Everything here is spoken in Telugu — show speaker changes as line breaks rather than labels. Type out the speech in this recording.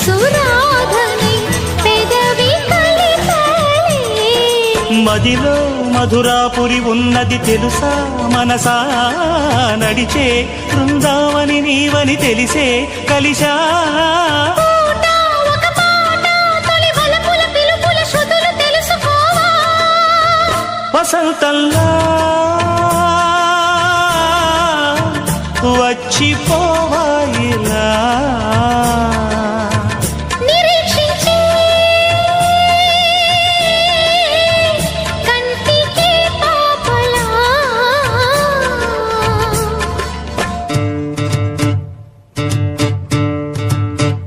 సురాధనై పెదవి కలిపేలే.
మదిలో మధురాపురి ఉన్నది తెలుసా మనసా, నడిచే బృందావని నీవని తెలిసే కలిశా.
పూట ఒక పాట తొలి వలపుల పిలుపుల శృతులు తెలుసుకోవా.
వసంతంలా వచ్చిపోవా.